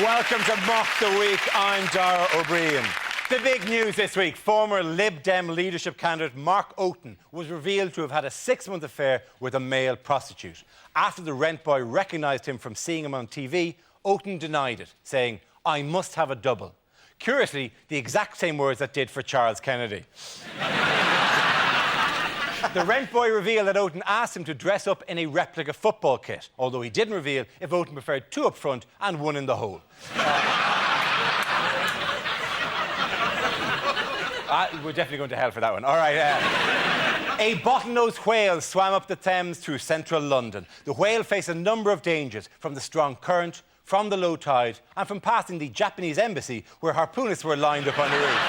Welcome to Mock the Week. I'm Dara O'Brien. The big news this week, former Lib Dem leadership candidate Mark Oaten was revealed to have had a 6-month affair with a male prostitute. After the rent boy recognised him from seeing him on TV, Oaten denied it, saying, "I must have a double." Curiously, the exact same words that did for Charles Kennedy. The rent boy revealed that Oaten asked him to dress up in a replica football kit, although he didn't reveal if Oaten preferred 2 up front and 1 in the hole. We're definitely going to hell for that one. All right. A bottlenose whale swam up the Thames through central London. The whale faced a number of dangers from the strong current, from the low tide, and from passing the Japanese embassy where harpoonists were lined up on the reef.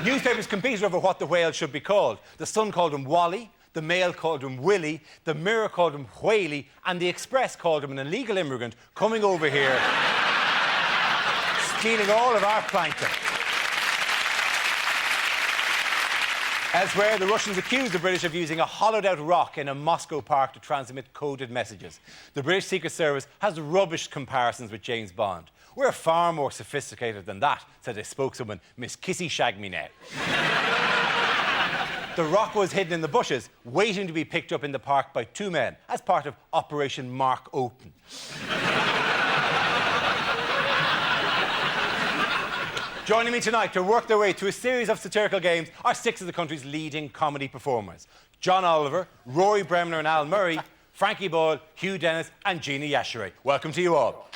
Newspapers competed over what the whale should be called. The Sun called him Wally, the Mail called him Willie, the Mirror called him Whaley, and the Express called him an illegal immigrant coming over here, stealing all of our plankton. Elsewhere, the Russians accused the British of using a hollowed-out rock in a Moscow park to transmit coded messages. The British Secret Service has rubbish comparisons with James Bond. "We're far more sophisticated than that," said a spokeswoman, Miss Kissy Shagminette. The rock was hidden in the bushes, waiting to be picked up in the park by 2 men as part of Operation Mark Oaten. Joining me tonight to work their way through a series of satirical games are 6 of the country's leading comedy performers. John Oliver, Rory Bremner and Al Murray, Frankie Boyle, Hugh Dennis and Gina Yashere. Welcome to you all.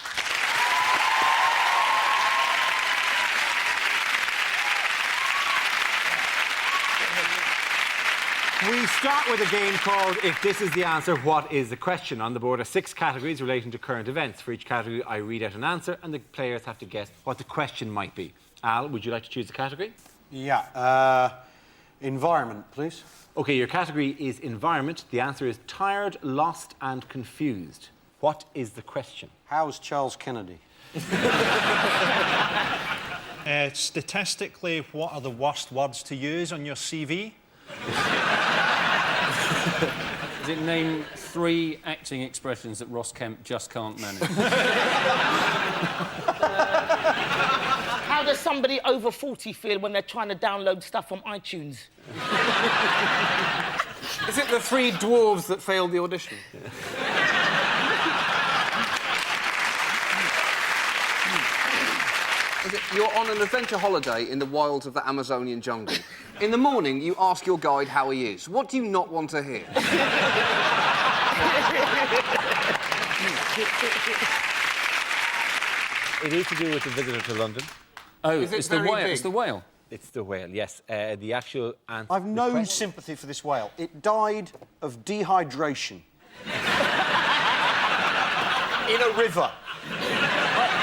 We start with a game called If This Is the Answer, What Is the Question? On the board are 6 categories relating to current events. For each category, I read out an answer and the players have to guess what the question might be. Al, would you like to choose the category? Yeah. Environment, please. OK, your category is environment. The answer is tired, lost and confused. What is the question? How's Charles Kennedy? Statistically, what are the worst words to use on your CV? Does it name 3 acting expressions that Ross Kemp just can't manage? How does somebody over 40 feel when they're trying to download stuff from iTunes? Is it the 3 dwarves that failed the audition? You're on an adventure holiday in the wilds of the Amazonian jungle. In the morning, you ask your guide how he is. What do you not want to hear? It is to do with the visitor to London. Oh, Is it it's the very whale. big? It's the whale. It's the whale, yes. The actual answer... I've no sympathy for this whale. It died of dehydration. In a river.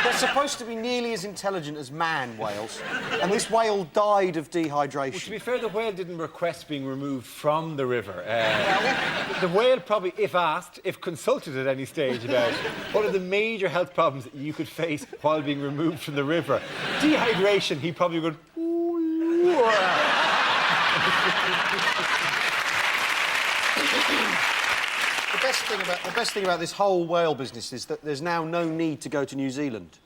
They're supposed to be nearly as intelligent as man, whales. And this whale died of dehydration. Well, to be fair, the whale didn't request being removed from the river. The whale probably, if asked, if consulted at any stage about what are the major health problems that you could face while being removed from the river, dehydration, he probably would... The best thing about this whole whale business is that there's now no need to go to New Zealand.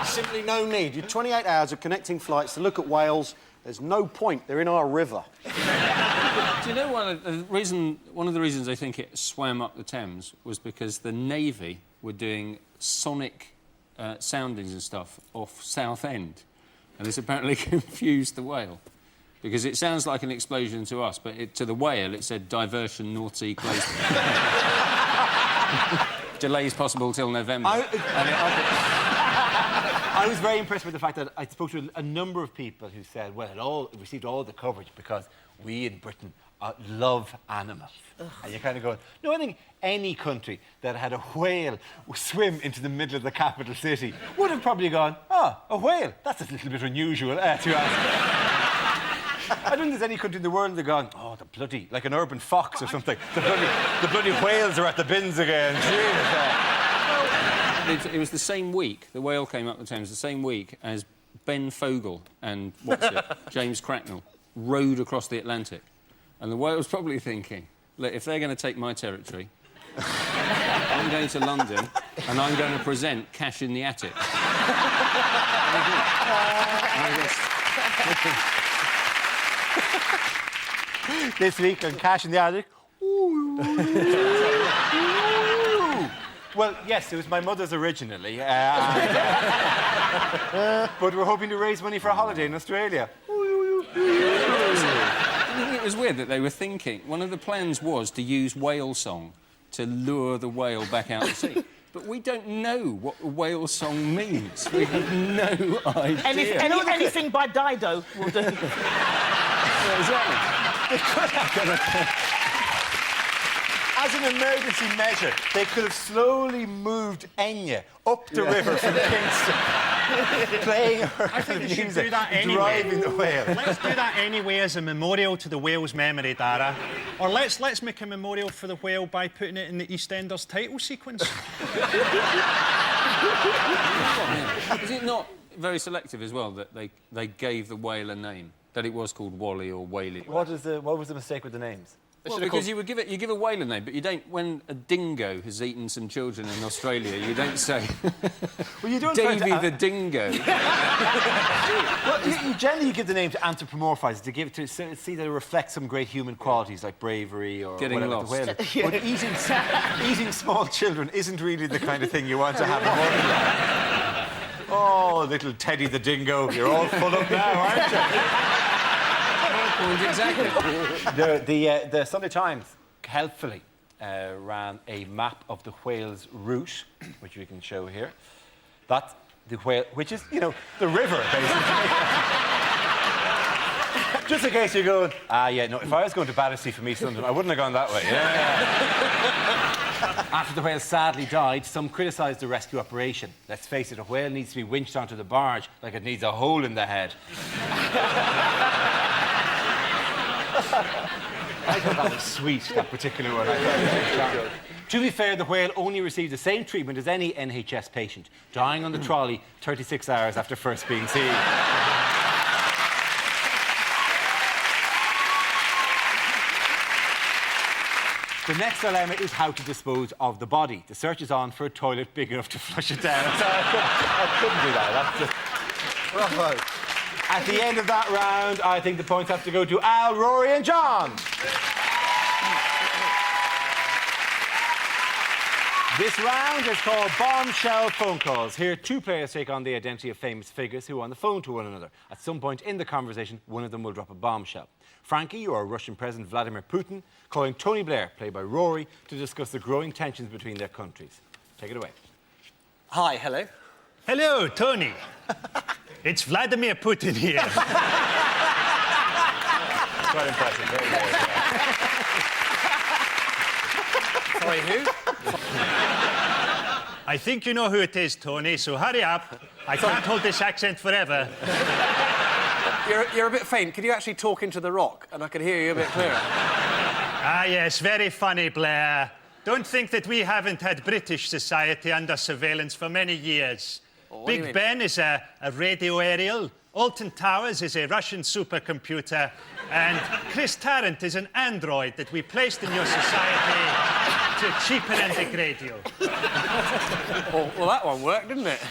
Simply no need. You're 28 hours of connecting flights to look at whales. There's no point. They're in our river. Do you know one of the reasons I think it swam up the Thames was because the Navy were doing sonic soundings and stuff off Southend, and this apparently confused the whale. Because it sounds like an explosion to us, but to the whale it said diversion, North Sea closed. Delays possible till November. I was very impressed with the fact that I spoke to a number of people who said, well, it received all the coverage because we in Britain love animals. Ugh. And you're kind of going, no, I think any country that had a whale swim into the middle of the capital city would have probably gone, oh, a whale, that's a little bit unusual, to us. I don't think there's any country in the world that gone, oh, the bloody, like an urban fox or something. The bloody whales are at the bins again. It was the same week, the whale came up the Thames, the same week as Ben Fogle and, James Cracknell, rowed across the Atlantic. And the whale was probably thinking, look, if they're going to take my territory, I'm going to London and I'm going to present Cash in the Attic. This week on Cash in the Attic. Well, yes, it was my mother's originally. But we're hoping to raise money for a holiday in Australia. I think it was weird that they were thinking... One of the plans was to use whale song to lure the whale back out to sea. But we don't know what a whale song means. We have no idea. Anything by Dido will do. Yeah, exactly. As an emergency measure, they could have slowly moved Enya up the river from Kingston, playing her I think we should music, do that anyway. driving the whale. Let's do that anyway as a memorial to the whale's memory, Dara. Or let's make a memorial for the whale by putting it in the EastEnders title sequence. Is it not very selective as well that they gave the whale a name? That it was called Wally or Whaley? What was the mistake with the names? Well, because you give a whale a name, but you don't... When a dingo has eaten some children in Australia, you don't say... Well, you don't... Davy the dingo. Well, generally you give the name to anthropomorphise, to give to see that it reflects some great human qualities like bravery or Getting whatever lost. the whale is. But eating small children isn't really the kind of thing you want to have a holiday. Oh, little Teddy the dingo, you're all full up now, aren't you? Exactly. The Sunday Times helpfully ran a map of the whale's route, which we can show here. That's the whale, which is, you know, the river, basically. Just in case you're going, yeah, no, if I was going to Battersea from East London, I wouldn't have gone that way. Yeah. After the whale sadly died, some criticised the rescue operation. Let's face it, a whale needs to be winched onto the barge like it needs a hole in the head. I thought that was sweet, that particular one. To be fair, the whale only received the same treatment as any NHS patient, dying on the trolley 36 hours after first being seen. The next dilemma is how to dispose of the body. The search is on for a toilet big enough to flush it down. So I couldn't do that. That's just... Bravo. At the end of that round, I think the points have to go to Al, Rory and John. This round is called Bombshell Phone Calls. Here, two players take on the identity of famous figures who are on the phone to one another. At some point in the conversation, one of them will drop a bombshell. Frankie, you are Russian President Vladimir Putin, calling Tony Blair, played by Rory, to discuss the growing tensions between their countries. Take it away. Hi, hello. Hello, Tony. It's Vladimir Putin here. Quite impressive. Very good. Sorry, who? I think you know who it is, Tony, so hurry up. I can't hold this accent forever. You're a bit faint. Can you actually talk into the rock and I can hear you a bit clearer? Ah, yes, very funny, Blair. Don't think that we haven't had British society under surveillance for many years. What do you Big mean? Ben is a radio aerial, Alton Towers is a Russian supercomputer, and Chris Tarrant is an android that we placed in your society to cheapen and degrade you. Well, that one worked, didn't it?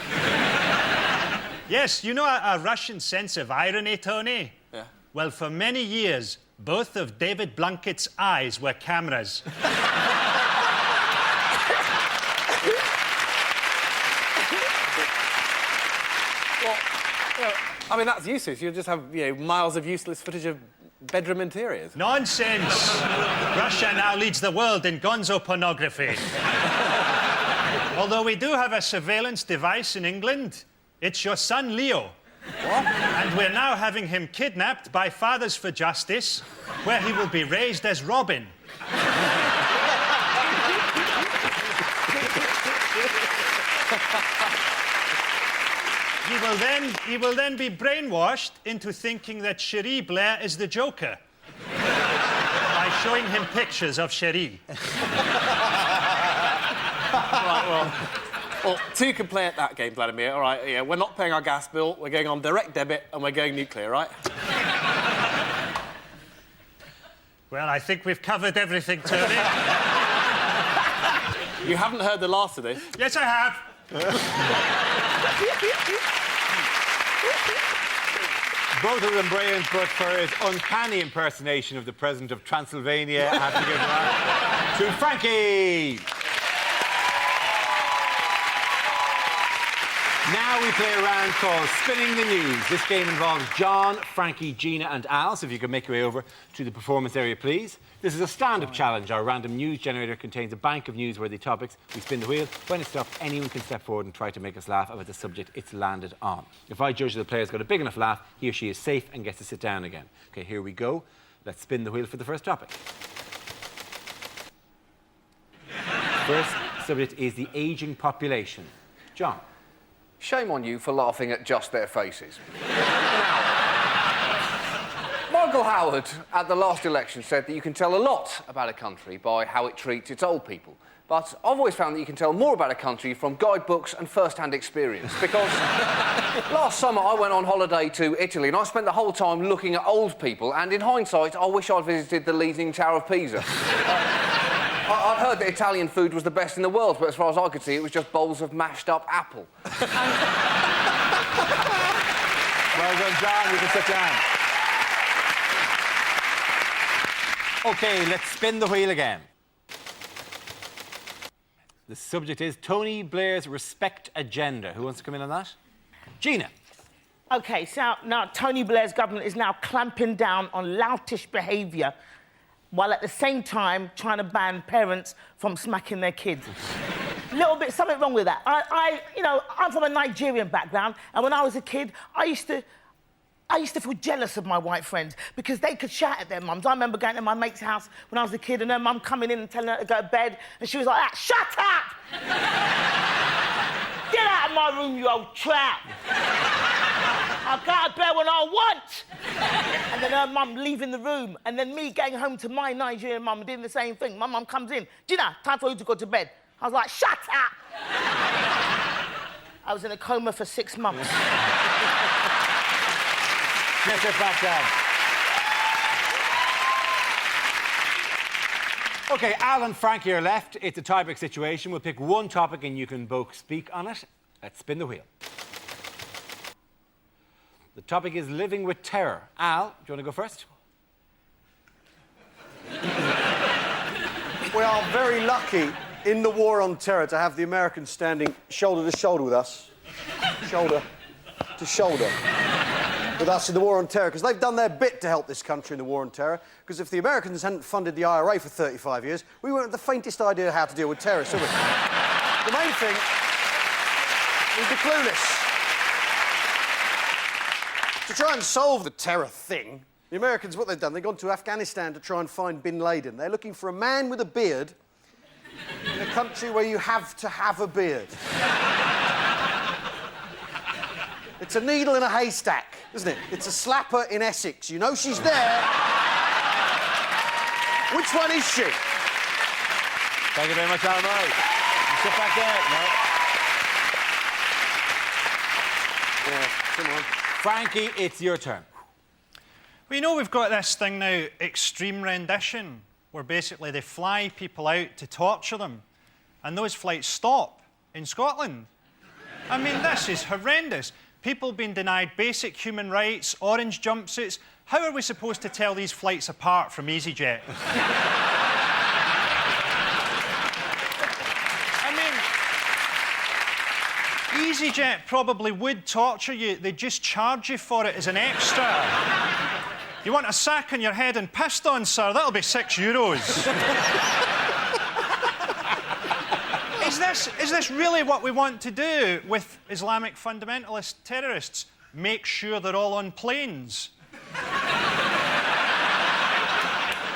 Yes, you know a Russian sense of irony, Tony? Yeah. Well, for many years, both of David Blunkett's eyes were cameras. I mean, that's useless. You'll just have, miles of useless footage of bedroom interiors. Nonsense! Russia now leads the world in gonzo pornography. Although we do have a surveillance device in England, it's your son Leo. What? And we're now having him kidnapped by Fathers for Justice, where he will be raised as Robin. He will then be brainwashed into thinking that Cherie Blair is the Joker by showing him pictures of Cherie. Right, well, two can play at that game, Vladimir. All right, yeah, we're not paying our gas bill, we're going on direct debit, and we're going nuclear, right? Well, I think we've covered everything, Tony. You haven't heard the last of this. Yes, I have. Both of them brilliant, but for his uncanny impersonation of the President of Transylvania, I have to give that to Frankie. Now we play a round called Spinning the News. This game involves John, Frankie, Gina and Al, so if you could make your way over to the performance area, please. This is a stand-up challenge. Our random news generator contains a bank of newsworthy topics. We spin the wheel. When it stops, anyone can step forward and try to make us laugh about the subject it's landed on. If I judge that the player's got a big enough laugh, he or she is safe and gets to sit down again. OK, here we go. Let's spin the wheel for the first topic. First subject is the ageing population. John. Shame on you for laughing at just their faces. Now, Michael Howard at the last election said that you can tell a lot about a country by how it treats its old people. But I've always found that you can tell more about a country from guidebooks and first-hand experience. Because last summer I went on holiday to Italy and I spent the whole time looking at old people, and in hindsight I wish I'd visited the Leaning Tower of Pisa. I'd heard that Italian food was the best in the world, but as far as I could see, it was just bowls of mashed-up apple. Well done, John. You can sit down. OK, let's spin the wheel again. The subject is Tony Blair's respect agenda. Who wants to come in on that? Gina. OK, so now Tony Blair's government is now clamping down on loutish behaviour while at the same time trying to ban parents from smacking their kids. Little bit, something wrong with that. I'm from a Nigerian background, and when I was a kid, I used to feel jealous of my white friends because they could shout at their mums. I remember going to my mate's house when I was a kid and her mum coming in and telling her to go to bed, and she was like that, "Shut up! Get out of my room, you old trap! I'll go to bed when I want!" And then her mum leaving the room, and then me going home to my Nigerian mum and doing the same thing. My mum comes in, "Gina, time for you to go to bed." I was like, "Shut up!" I was in a coma for 6 months. Let's get back down. OK, Al and Frankie are left. It's a tiebreak situation. We'll pick one topic and you can both speak on it. Let's spin the wheel. The topic is living with terror. Al, do you want to go first? We are very lucky in the war on terror to have the Americans standing shoulder to shoulder with us. Shoulder to shoulder with us in the war on terror, because they've done their bit to help this country in the war on terror, because if the Americans hadn't funded the IRA for 35 years, we wouldn't have the faintest idea how to deal with terrorists, would we? The main thing is the clueless. To try and solve the terror thing, the Americans, what they've done, they've gone to Afghanistan to try and find bin Laden. They're looking for a man with a beard in a country where you have to have a beard. It's a needle in a haystack, isn't it? It's a slapper in Essex. You know she's there. Which one is she? Thank you very much, Al. Sit back there. No. Yeah, come on. Frankie, it's your turn. We know we've got this thing now, extreme rendition, where basically they fly people out to torture them, and those flights stop in Scotland. I mean, this is horrendous. People being denied basic human rights, orange jumpsuits. How are we supposed to tell these flights apart from EasyJet? EasyJet probably would torture you. They'd just charge you for it as an extra. You want a sack on your head and pissed on, sir? That'll be €6. Is this really what we want to do with Islamic fundamentalist terrorists? Make sure they're all on planes?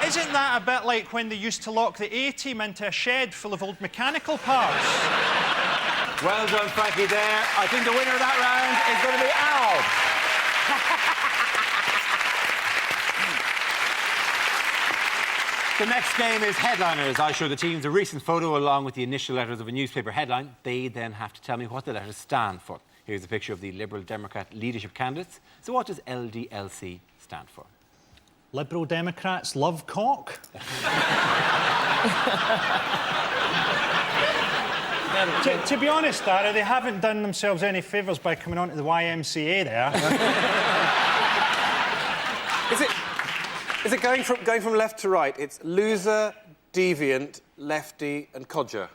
Isn't that a bit like when they used to lock the A-team into a shed full of old mechanical parts? Well done, Frankie, there. I think the winner of that round is going to be Al. The next game is Headliners. I show the teams a recent photo along with the initial letters of a newspaper headline. They then have to tell me what the letters stand for. Here's a picture of the Liberal Democrat leadership candidates. So what does LDLC stand for? Liberal Democrats love cock. To be honest, Dara, they haven't done themselves any favours by coming on to the YMCA there. Is it going from left to right? It's loser, deviant, lefty, and codger.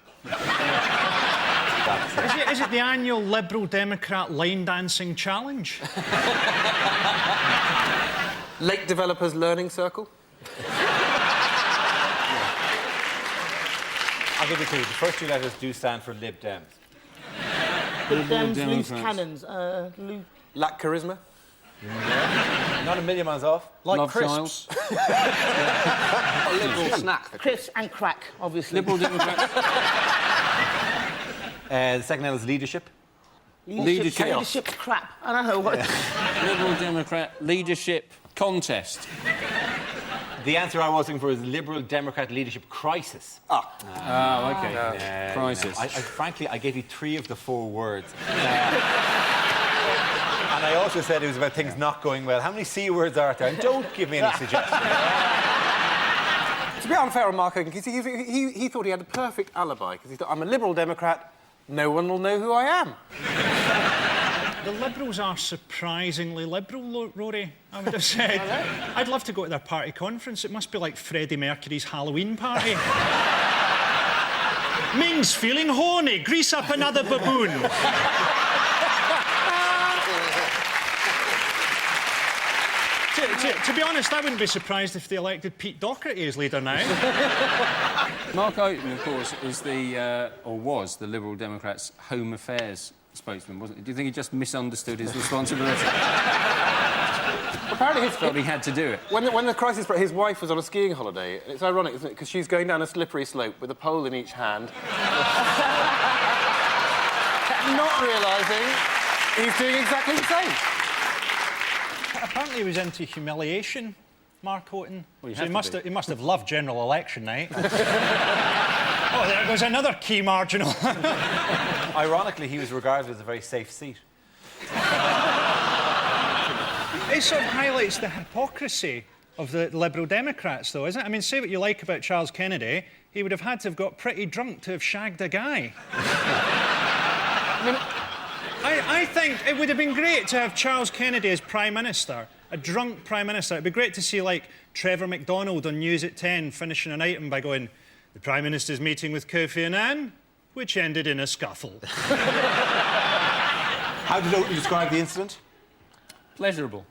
Is it the annual Liberal Democrat line dancing challenge? Lake Developers Learning Circle? I'll give you two. The first two letters do stand for Lib Dems. Lib Dems, loose Democrats. cannons. Lack charisma? Not a million miles off. Like Love crisps. A liberal snack. Crisps and crack, obviously. Liberal Democrats. The second letter is leadership. Leadership. Leadership's crap. I don't know what... Liberal Democrat leadership contest. The answer I was looking for is Liberal Democrat leadership crisis. Oh, OK. Crisis. Frankly, I gave you 3 of the 4 words. And I also said it was about things not going well. How many C words are there? And don't give me any suggestions. It's a bit unfair on Mark Hogan, because he thought he had a perfect alibi, because he thought, I'm a Liberal Democrat, no one will know who I am. The Liberals are surprisingly liberal, Rory, I would have said. I'd love to go to their party conference. It must be like Freddie Mercury's Halloween party. Ming's feeling horny. Grease up another baboon. To be honest, I wouldn't be surprised if they elected Pete Doherty as leader now. Mark Oaten, of course, is was the Liberal Democrats' Home Affairs spokesman, wasn't he? Do you think he just misunderstood his responsibility? Apparently his Thought he had to do it. When the crisis broke, his wife was on a skiing holiday. And it's ironic, isn't it? Because she's going down a slippery slope with a pole in each hand. Not realising he's doing exactly the same. Apparently he was into humiliation, Mark Houghton. Well, So he must have loved general election night. Oh, there goes another key marginal. Ironically, he was regarded as a very safe seat. It sort of highlights the hypocrisy of the Liberal Democrats, though, isn't it? I mean, say what you like about Charles Kennedy, he would have had to have got pretty drunk to have shagged a guy. I think it would have been great to have Charles Kennedy as Prime Minister, a drunk Prime Minister. It'd be great to see, like, Trevor McDonald on News at 10 finishing an item by going, "The Prime Minister's meeting with Kofi Annan, which ended in a scuffle." How did Oaten describe the incident? Pleasurable.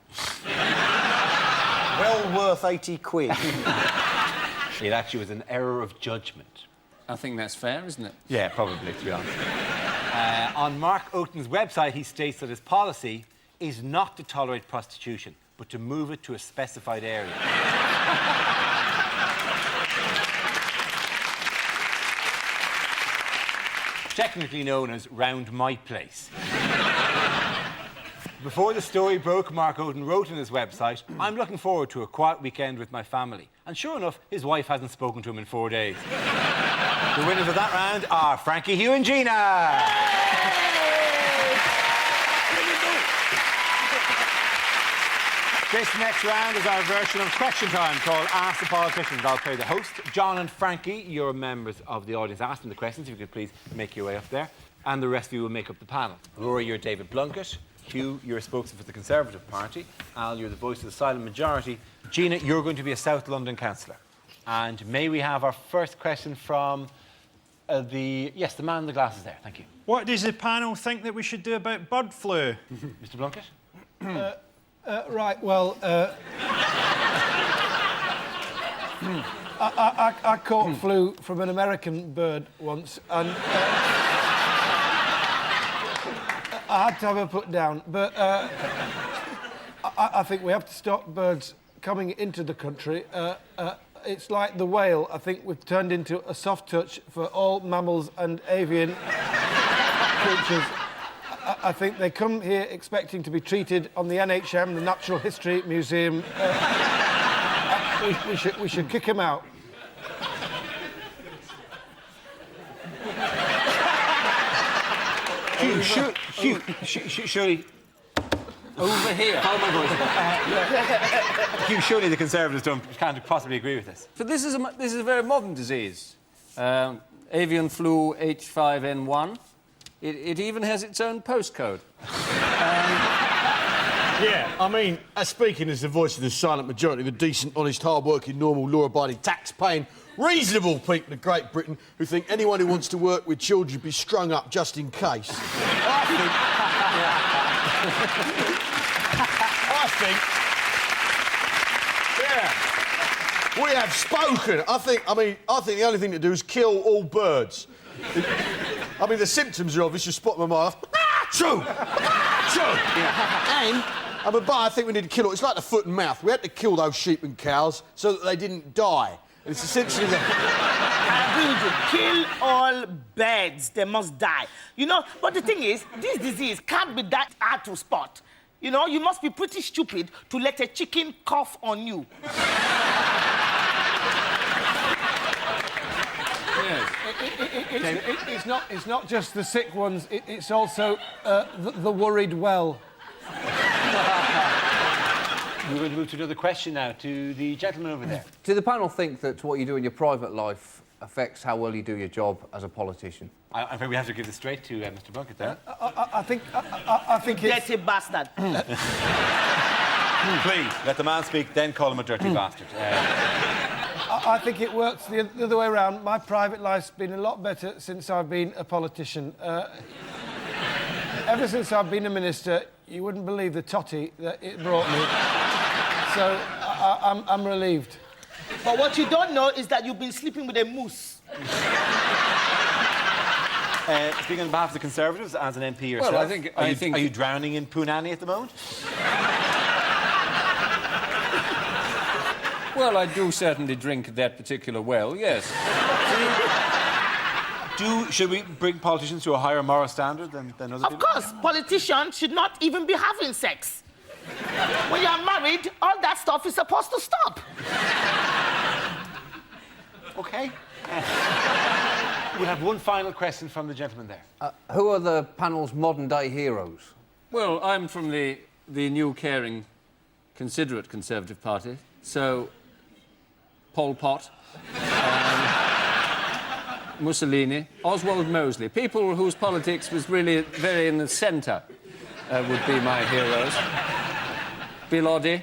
Well worth 80 quid. It actually was an error of judgment. I think that's fair, isn't it? Yeah, probably, to be honest. On Mark Oaten's website, he states that his policy is not to tolerate prostitution, but to move it to a specified area. Technically known as Round My Place. Before the story broke, Mark Oaten wrote on his website, "I'm looking forward to a quiet weekend with my family." And sure enough, his wife hasn't spoken to him in 4 days. The winners of that round are Frankie, Hugh and Gina. This next round is our version of Question Time called Ask the Politicians. I'll play the host. John and Frankie, you're members of the audience asking the questions. If you could please make your way up there. And the rest of you will make up the panel. Rory, you're David Blunkett. Hugh, you're a spokesman for the Conservative Party. Al, you're the voice of the silent majority. Gina, you're going to be a South London councillor. And may we have our first question from the man in the glasses there. Thank you. What does the panel think that we should do about bird flu? Mr. Blunkett? Right, well, I caught flu from an American bird once, and I had to have her put down. But I think we have to stop birds coming into the country. It's like the whale. I think we've turned into a soft touch for all mammals and avian creatures. I think they come here expecting to be treated on the NHM, the Natural History Museum. We should kick them out. Hugh, surely... Over here. Follow my voice. Hugh, surely the Conservatives can't possibly agree with this. So this is a very modern disease. Avian flu H5N1. It even has its own postcode. Yeah, I mean, speaking as the voice of the silent majority, the decent, honest, hard-working, normal, law-abiding, tax-paying, reasonable people of Great Britain who think anyone who wants to work with children should be strung up just in case. I think... Yeah. We have spoken. I think the only thing to do is kill all birds. I mean, the symptoms are obvious. You spot them a mile off. Achoo! Achoo! Yeah. And... but I think we need to kill it. It's like the foot and mouth. We had to kill those sheep and cows so that they didn't die. And it's essentially the... Kill all birds. They must die. You know, but the thing is, this disease can't be that hard to spot. You know, you must be pretty stupid to let a chicken cough on you. It's not just the sick ones, it's also the worried well. We're going to move to another question now, to the gentleman over there. Do the panel think that what you do in your private life affects how well you do your job as a politician? I think we have to give this straight to Mr. Bucket there. I think it's... Dirty bastard. Please, let the man speak, then call him a dirty bastard. I think it works the other way around. My private life's been a lot better since I've been a politician. Ever since I've been a minister, you wouldn't believe the totty that it brought me. So I'm relieved. But what you don't know is that you've been sleeping with a moose. Speaking on behalf of the Conservatives, as an MP yourself, Well, I think... Are you drowning in Poonanny at the moment? Well, I do certainly drink at that particular well, yes. Should we bring politicians to a higher moral standard than other people? Of course, politicians should not even be having sex. When you're married, all that stuff is supposed to stop. OK. We have one final question from the gentleman there. Who are the panel's modern-day heroes? Well, I'm from the new, caring, considerate Conservative Party, so Pol Pot, Mussolini, Oswald Mosley, people whose politics was really very in the centre would be my heroes. Bill Oddie,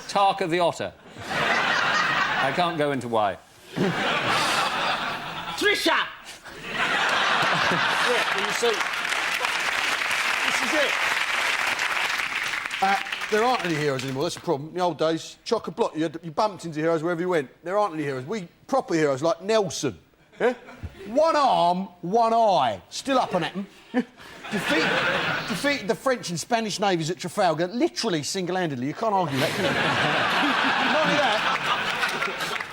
Tarka the Otter. I can't go into why. Trisha! Yeah, you see, this is it. There aren't any heroes anymore, that's the problem. In the old days, chock-a-block, you bumped into heroes wherever you went. There aren't any heroes. We proper heroes like Nelson. Yeah? One arm, one eye. Still up and at 'em. Defeated the French and Spanish navies at Trafalgar, literally single-handedly. You can't argue that, can you? Not only that,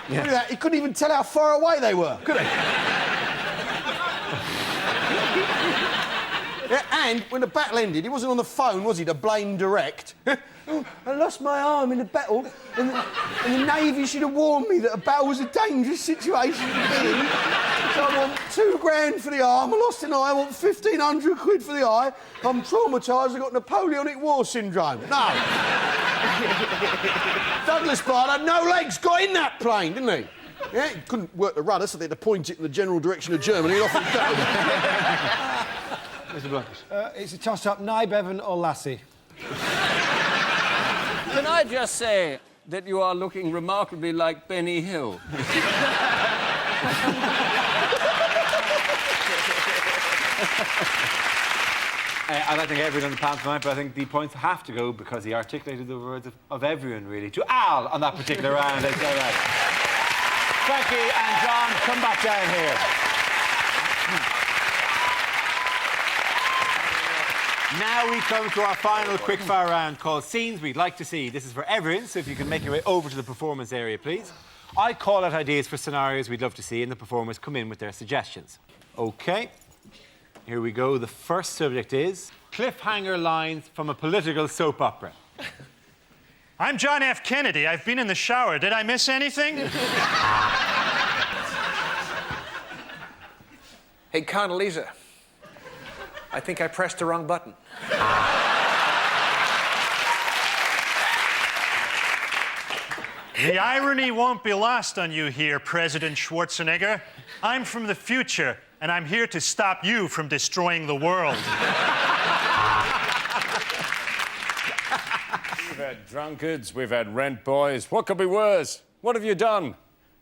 look at that, he couldn't even tell how far away they were, could he? Yeah, and when the battle ended, he wasn't on the phone, was he, to blame direct? Oh, I lost my arm in a battle, and the Navy should have warned me that a battle was a dangerous situation to be in. So I want £2,000 for the arm, I lost an eye, I want 1,500 quid for the eye. I'm traumatised, I've got Napoleonic War syndrome. No. Douglas Baird had no legs, got in that plane, didn't he? Yeah, he couldn't work the rudder, so they had to point it in the general direction of Germany and off it goes. Mr. Bucket. It's a toss-up, Nye Bevan or Lassie. Can I just say that you are looking remarkably like Benny Hill? I don't think everyone on the panel tonight, but I think the points have to go because he articulated the words of everyone, really. To Al on that particular round. That's all right. Frankie and John, come back down here. Now we come to our final quickfire round called Scenes We'd Like to See. This is for everyone, so if you can make your way over to the performance area, please. I call out ideas for scenarios we'd love to see, and the performers come in with their suggestions. OK. Here we go. The first subject is cliffhanger lines from a political soap opera. I'm John F. Kennedy. I've been in the shower. Did I miss anything? Hey, Condoleezza. I think I pressed the wrong button. The irony won't be lost on you here, President Schwarzenegger. I'm from the future, and I'm here to stop you from destroying the world. We've had drunkards, we've had rent boys. What could be worse? What have you done?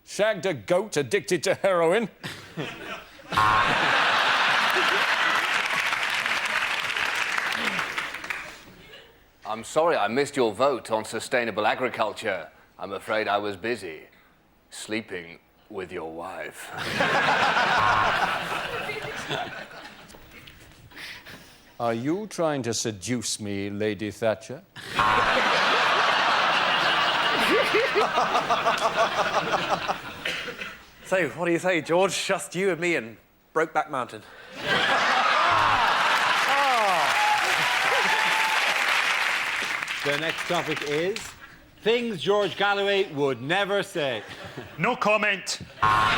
Shagged a goat addicted to heroin? I'm sorry I missed your vote on sustainable agriculture. I'm afraid I was busy sleeping with your wife. Are you trying to seduce me, Lady Thatcher? So, what do you say, George? Just you and me and Brokeback Mountain. The next topic is things George Galloway would never say. No comment. I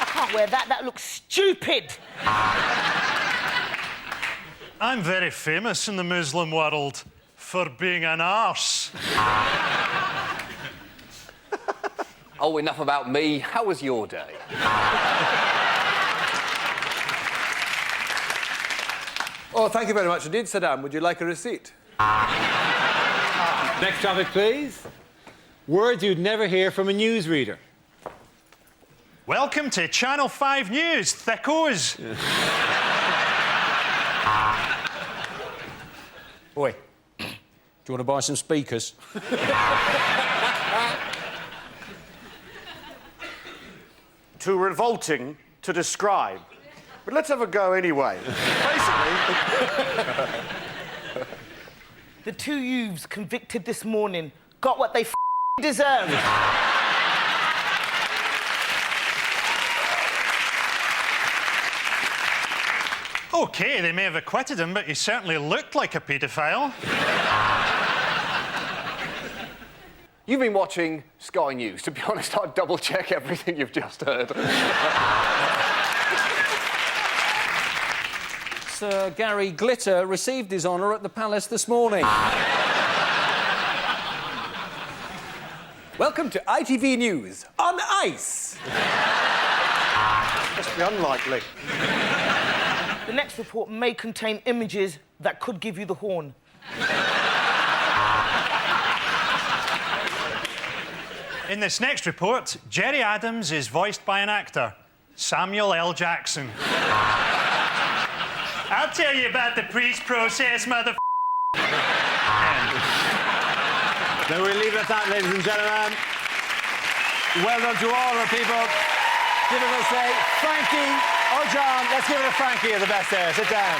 can't wear that. That looks stupid. I'm very famous in the Muslim world for being an arse. Oh, enough about me. How was your day? Oh, thank you very much indeed, Saddam. Would you like a receipt? Next topic, please. Words you'd never hear from a newsreader. Welcome to Channel 5 News, thickos. Oi, do you want to buy some speakers? Too revolting to describe. But let's have a go anyway. Basically... The two youths convicted this morning got what they deserved. OK, they may have acquitted him, but he certainly looked like a paedophile. You've been watching Sky News. To be honest, I'd double-check everything you've just heard. Sir Gary Glitter received his honour at the Palace this morning. Welcome to ITV News on Ice. Must be unlikely. The next report may contain images that could give you the horn. In this next report, Jerry Adams is voiced by an actor, Samuel L. Jackson. I'll tell you about the priest process, mother. Then we'll leave it at that, ladies and gentlemen. Well done to all our people. Give it a say, Frankie or John. Let's give it a Frankie, the best there. Sit down.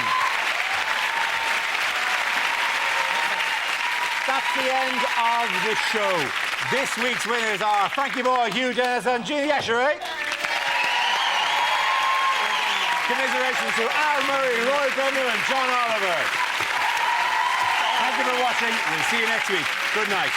That's the end of the show. This week's winners are Frankie Boyle, Hugh and Gina Yashere. Commiserations to Al Murray, Rory Bremner and John Oliver. Thank you for watching. We'll see you next week. Good night.